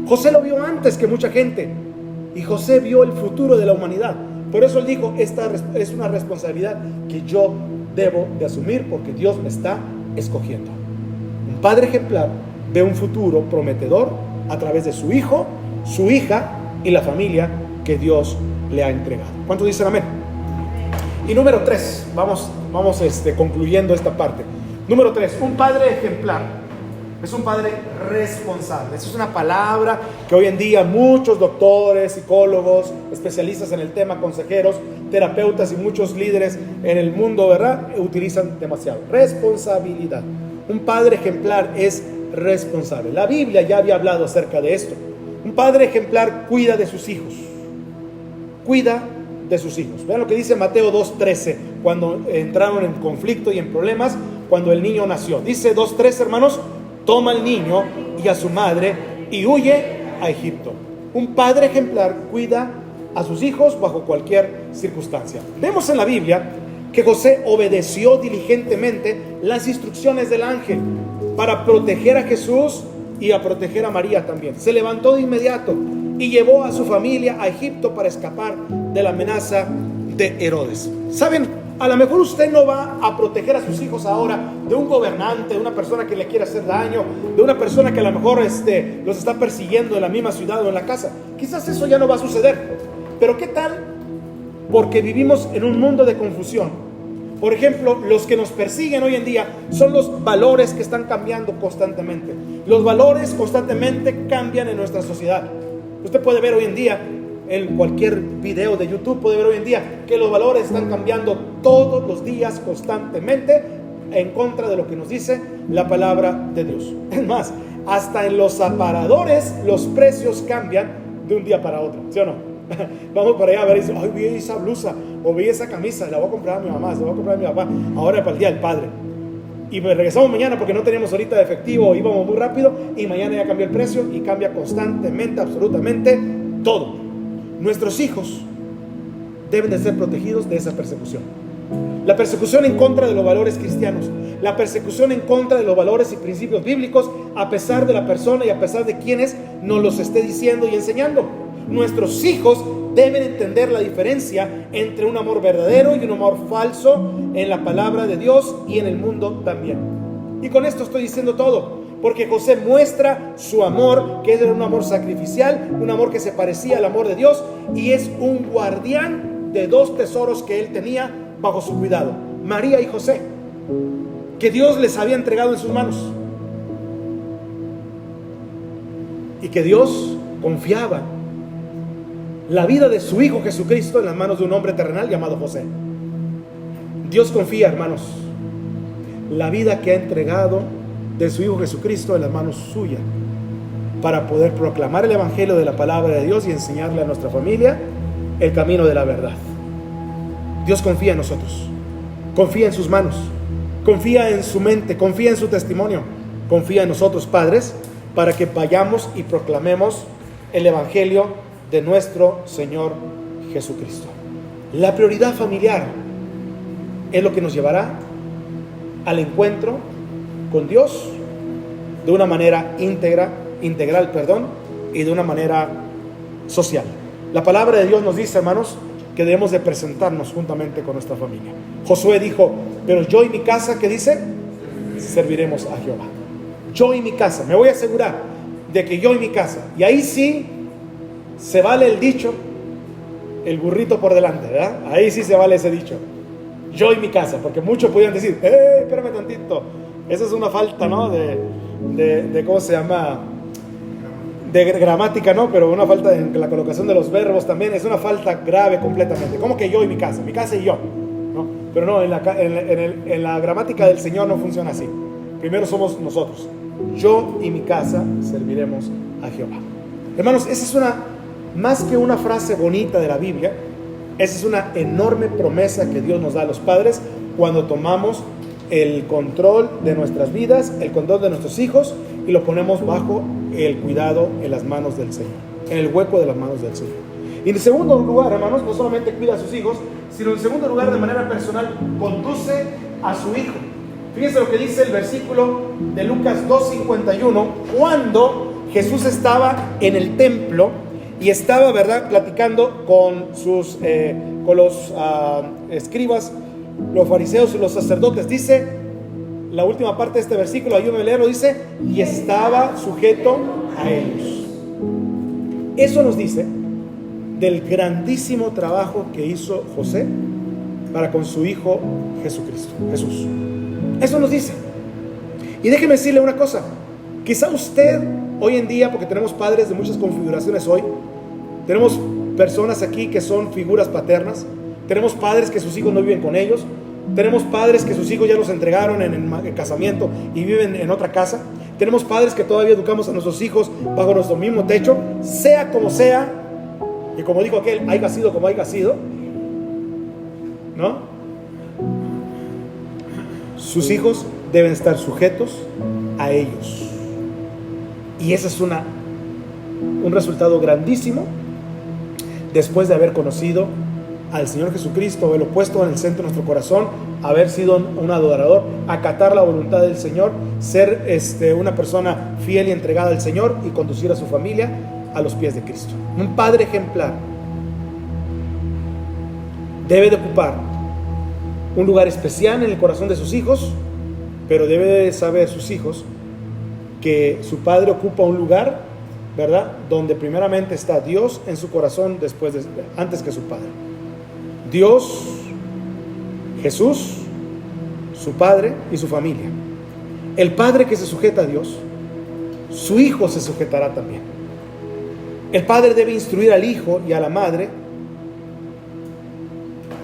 José lo vio antes que mucha gente. Y José vio el futuro de la humanidad. Por eso él dijo: esta es una responsabilidad que yo debo de asumir porque Dios me está escogiendo. Un padre ejemplar ve un futuro prometedor a través de su hijo, su hija y la familia que Dios le ha entregado. ¿Cuántos dicen amén? Y número 3, vamos concluyendo esta parte. Número 3, un padre ejemplar es un padre responsable. Esa es una palabra que hoy en día muchos doctores, psicólogos, especialistas en el tema, consejeros, terapeutas y muchos líderes en el mundo, ¿verdad?, utilizan demasiado. Responsabilidad. Un padre ejemplar es responsable. La Biblia ya había hablado acerca de esto. Un padre ejemplar cuida de sus hijos. Cuida de sus hijos. Vean lo que dice Mateo 2:13, cuando entraron en conflicto y en problemas, cuando el niño nació. Dice 2:13, hermanos: toma al niño y a su madre y huye a Egipto. Un padre ejemplar cuida a sus hijos bajo cualquier circunstancia. Vemos en la Biblia que José obedeció diligentemente las instrucciones del ángel para proteger a Jesús y a proteger a María también. Se levantó de inmediato y llevó a su familia a Egipto para escapar de la amenaza de Herodes. ¿Saben? A lo mejor usted no va a proteger a sus hijos ahora de un gobernante, de una persona que le quiere hacer daño, de una persona que a lo mejor los está persiguiendo en la misma ciudad o en la casa. Quizás eso ya no va a suceder. Pero ¿qué tal? Porque vivimos en un mundo de confusión. Por ejemplo, los que nos persiguen hoy en día son los valores que están cambiando constantemente. Los valores constantemente cambian en nuestra sociedad. Usted puede ver hoy en día, en cualquier video de YouTube, puede ver hoy en día que los valores están cambiando todos los días constantemente en contra de lo que nos dice la palabra de Dios. Es más, hasta en los aparadores los precios cambian de un día para otro, ¿sí o no? Vamos para allá a ver y dice: ay, vi esa blusa o vi esa camisa, la voy a comprar a mi mamá, la voy a comprar a mi papá, ahora para el día del padre. Y regresamos mañana porque no teníamos ahorita de efectivo, íbamos muy rápido y mañana ya cambió el precio y cambia constantemente, absolutamente todo. Nuestros hijos deben de ser protegidos de esa persecución. La persecución en contra de los valores cristianos, la persecución en contra de los valores y principios bíblicos, a pesar de la persona y a pesar de quienes nos los esté diciendo y enseñando. Nuestros hijos deben entender la diferencia entre un amor verdadero y un amor falso en la palabra de Dios y en el mundo también. Y con esto estoy diciendo todo, porque José muestra su amor, que era un amor sacrificial, un amor que se parecía al amor de Dios, y es un guardián de dos tesoros que él tenía bajo su cuidado: María y José, que Dios les había entregado en sus manos, y que Dios confiaba la vida de su Hijo Jesucristo en las manos de un hombre terrenal llamado José. Dios confía, hermanos, la vida que ha entregado de su Hijo Jesucristo en las manos suyas para poder proclamar el evangelio de la palabra de Dios y enseñarle a nuestra familia el camino de la verdad. Dios confía en nosotros, confía en sus manos, confía en su mente, confía en su testimonio, confía en nosotros, padres, para que vayamos y proclamemos el evangelio de nuestro Señor Jesucristo. La prioridad familiar es lo que nos llevará al encuentro con Dios de una manera integral, y de una manera social. La palabra de Dios nos dice, hermanos, que debemos de presentarnos juntamente con nuestra familia. Josué dijo, pero yo y mi casa, ¿qué dice? Serviremos a Jehová. Yo y mi casa, me voy a asegurar de que yo y mi casa, y ahí sí se vale el dicho, el burrito por delante, ¿verdad? Ahí sí se vale ese dicho, yo y mi casa, porque muchos podrían decir, espérame tantito, esa es una falta, ¿no? De ¿cómo se llama? De gramática, ¿no? Pero una falta en la colocación de los verbos también, es una falta grave completamente. ¿Cómo que yo y mi casa y yo? ¿No? Pero no, en la gramática del Señor no funciona así. Primero somos nosotros. Yo y mi casa serviremos a Jehová. Hermanos, esa es más que una frase bonita de la Biblia, esa es una enorme promesa que Dios nos da a los padres cuando tomamos el control de nuestras vidas, el control de nuestros hijos, y lo ponemos bajo el cuidado en las manos del Señor, en el hueco de las manos del Señor. Y en segundo lugar, hermanos, no solamente cuida a sus hijos, sino en segundo lugar, de manera personal, conduce a su hijo. Fíjense lo que dice el versículo de Lucas 2:51, cuando Jesús estaba en el templo y estaba, ¿verdad?, platicando con los escribas, los fariseos y los sacerdotes. Dice la última parte de este versículo, ayúdame a leerlo, dice, y estaba sujeto a ellos. Eso nos dice del grandísimo trabajo que hizo José para con su hijo Jesucristo, Jesús. Eso nos dice. Y déjeme decirle una cosa, quizá usted hoy en día, porque tenemos padres de muchas configuraciones hoy, tenemos personas aquí que son figuras paternas, tenemos padres que sus hijos no viven con ellos, tenemos padres que sus hijos ya los entregaron en el casamiento y viven en otra casa, tenemos padres que todavía educamos a nuestros hijos bajo nuestro mismo techo, sea como sea, y como dijo aquel, haya sido como haya sido, ¿no? Sus hijos deben estar sujetos a ellos. Y ese es un resultado grandísimo después de haber conocido al Señor Jesucristo, haberlo puesto en el centro de nuestro corazón, haber sido un adorador, acatar la voluntad del Señor, ser una persona fiel y entregada al Señor y conducir a su familia a los pies de Cristo. Un padre ejemplar debe de ocupar un lugar especial en el corazón de sus hijos, pero debe de saber sus hijos que su padre ocupa un lugar, ¿verdad?, donde primeramente está Dios en su corazón antes que su padre. Dios, Jesús, su padre y su familia. El padre que se sujeta a Dios, su hijo se sujetará también. El padre debe instruir al hijo y a la madre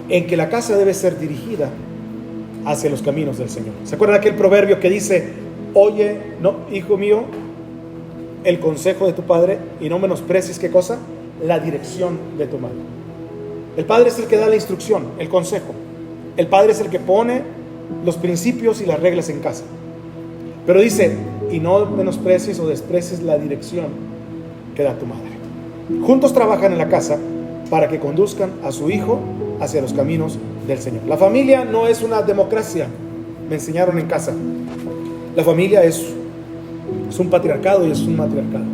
en que la casa debe ser dirigida hacia los caminos del Señor. ¿Se acuerdan aquel proverbio que dice, oye, no, hijo mío, el consejo de tu padre y no menosprecies, ¿qué cosa? La dirección de tu madre. El padre es el que da la instrucción, el consejo. El padre es el que pone los principios y las reglas en casa. Pero dice, y no menosprecies o desprecies la dirección que da tu madre. Juntos trabajan en la casa para que conduzcan a su hijo hacia los caminos del Señor. La familia no es una democracia, me enseñaron en casa. La familia es un patriarcado y es un matriarcado.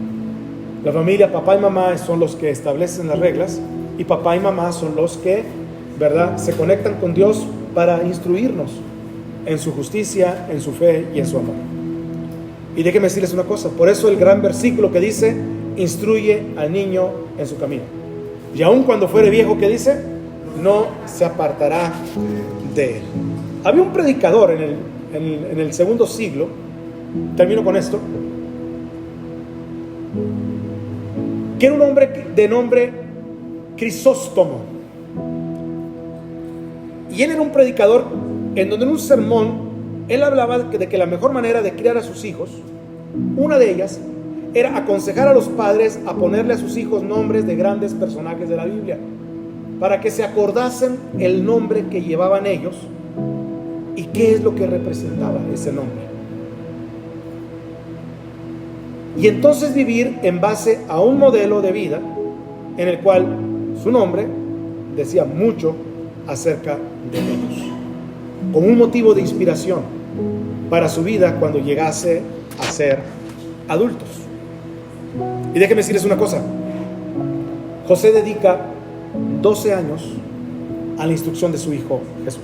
La familia, papá y mamá son los que establecen las reglas, y papá y mamá son los que, ¿verdad?, se conectan con Dios para instruirnos en su justicia, en su fe y en su amor. Y déjenme decirles una cosa, por eso el gran versículo que dice, instruye al niño en su camino. Y aun cuando fuere viejo, ¿qué dice? No se apartará de él. Había un predicador en el segundo siglo, termino con esto, que era un hombre de nombre Crisóstomo. Y él era un predicador en donde en un sermón él hablaba de que la mejor manera de criar a sus hijos, una de ellas, era aconsejar a los padres a ponerle a sus hijos nombres de grandes personajes de la Biblia. para que se acordasen el nombre que llevaban ellos y qué es lo que representaba ese nombre. Y entonces vivir en base a un modelo de vida en el cual su nombre decía mucho acerca de ellos, como un motivo de inspiración para su vida cuando llegase a ser adultos. Y déjenme decirles una cosa: José dedica 12 años a la instrucción de su hijo Jesús.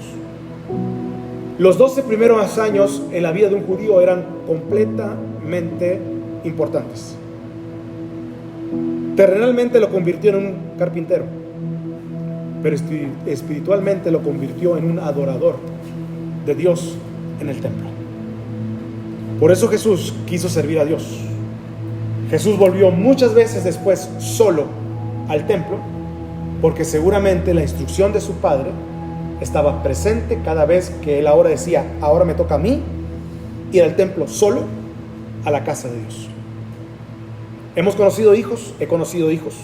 Los 12 primeros años en la vida de un judío eran completamente importantes. Terrenalmente lo convirtió en un carpintero, pero espiritualmente lo convirtió en un adorador de Dios en el templo. Por eso Jesús quiso servir a Dios. Jesús volvió muchas veces después solo al templo, porque seguramente la instrucción de su Padre estaba presente cada vez que él ahora decía: ahora me toca a mí ir al templo solo, a la casa de Dios. He conocido hijos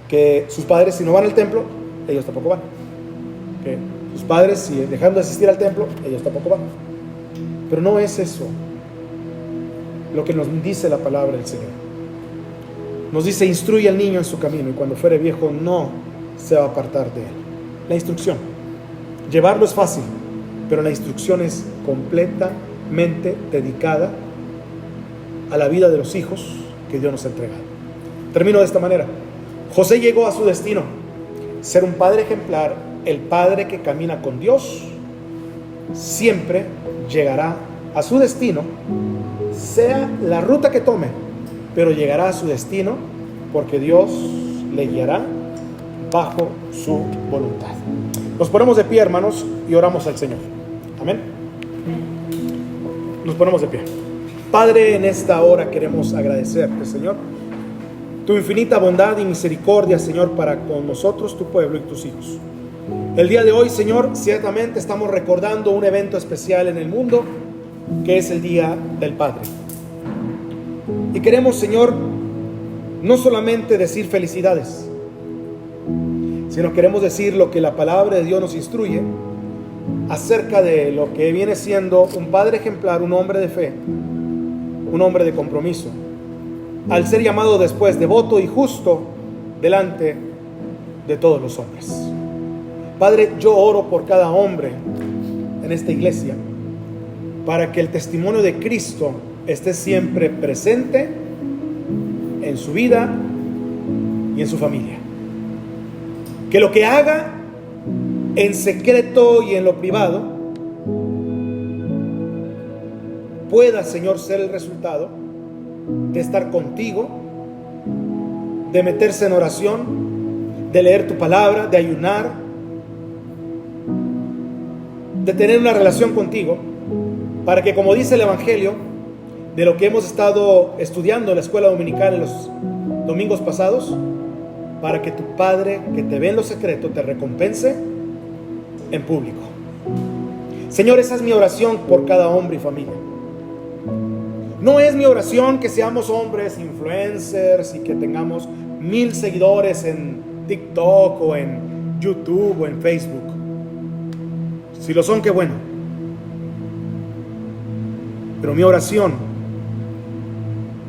que sus padres, si no van al templo, ellos tampoco van. Que sus padres, si dejando de asistir al templo, ellos tampoco van. Pero no es eso lo que nos dice la palabra del Señor. Nos dice: instruye al niño en su camino, y cuando fuere viejo no se va a apartar de él. La instrucción, llevarlo es fácil, pero la instrucción es completamente dedicada a la vida de los hijos que Dios nos ha entregado. Termino de esta manera. José llegó a su destino: ser un padre ejemplar. El padre que camina con Dios siempre llegará a su destino, sea la ruta que tome, pero llegará a su destino porque Dios le guiará bajo su voluntad. Nos ponemos de pie, hermanos, y oramos al Señor. Amén. Nos ponemos de pie. Padre, en esta hora queremos agradecerte, Señor, tu infinita bondad y misericordia, Señor, para con nosotros, tu pueblo y tus hijos. El día de hoy, Señor, ciertamente estamos recordando un evento especial en el mundo, que es el Día del Padre. Y queremos, Señor, no solamente decir felicidades, sino queremos decir lo que la palabra de Dios nos instruye acerca de lo que viene siendo un padre ejemplar, un hombre de fe, un hombre de compromiso, al ser llamado después devoto y justo delante de todos los hombres. Padre, yo oro por cada hombre en esta iglesia para que el testimonio de Cristo esté siempre presente en su vida y en su familia. Que lo que haga en secreto y en lo privado pueda, Señor, ser el resultado de estar contigo, de meterse en oración, de leer tu palabra, de ayunar, de tener una relación contigo, para que, como dice el Evangelio, de lo que hemos estado estudiando en la escuela dominical en los domingos pasados, para que tu Padre que te ve en lo secreto te recompense en público. Señor, esa es mi oración por cada hombre y familia. No es mi oración que seamos hombres influencers y que tengamos 1000 seguidores en TikTok o en YouTube o en Facebook. Si lo son, qué bueno. Pero mi oración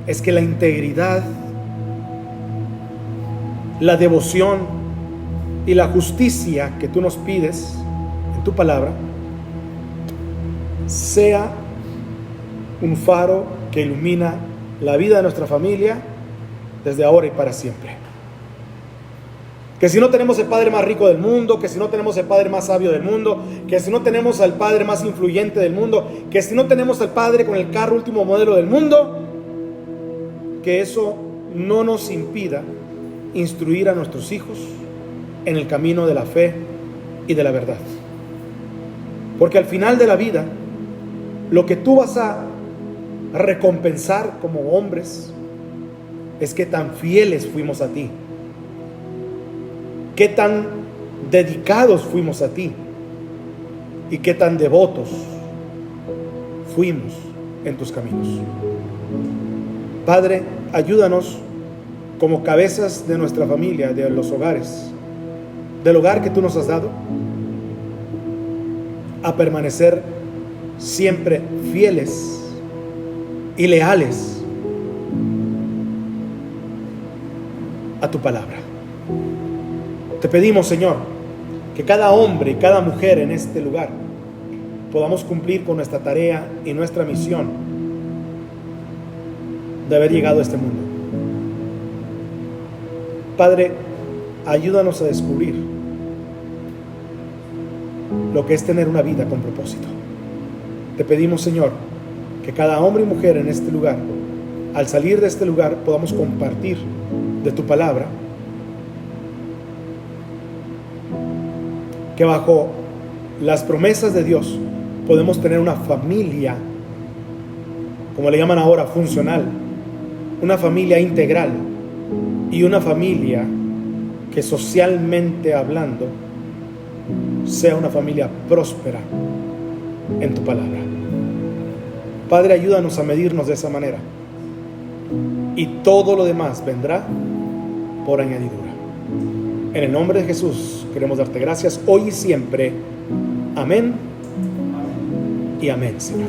es que la integridad, la devoción y la justicia que tú nos pides en tu palabra sea un faro que ilumina la vida de nuestra familia desde ahora y para siempre. Que si no tenemos el padre más rico del mundo, que si no tenemos el padre más sabio del mundo, que si no tenemos al padre más influyente del mundo, que si no tenemos al padre con el carro último modelo del mundo, que eso no nos impida instruir a nuestros hijos en el camino de la fe y de la verdad. Porque al final de la vida, lo que tú vas a recompensar como hombres es qué tan fieles fuimos a ti, qué tan dedicados fuimos a ti y qué tan devotos fuimos en tus caminos. Padre, ayúdanos como cabezas de nuestra familia, de los hogares, del hogar que tú nos has dado, a permanecer siempre fieles y leales a tu palabra. Te pedimos, Señor, que cada hombre y cada mujer en este lugar podamos cumplir con nuestra tarea y nuestra misión de haber llegado a este mundo. Padre, ayúdanos a descubrir lo que es tener una vida con propósito. Te pedimos, Señor, que cada hombre y mujer en este lugar, al salir de este lugar, podamos compartir de tu palabra, que bajo las promesas de Dios podemos tener una familia, como le llaman ahora, funcional, una familia integral y una familia que socialmente hablando sea una familia próspera en tu palabra. Padre, ayúdanos a medirnos de esa manera y todo lo demás vendrá por añadidura. En el nombre de Jesús queremos darte gracias hoy y siempre. Amén y amén, Señor.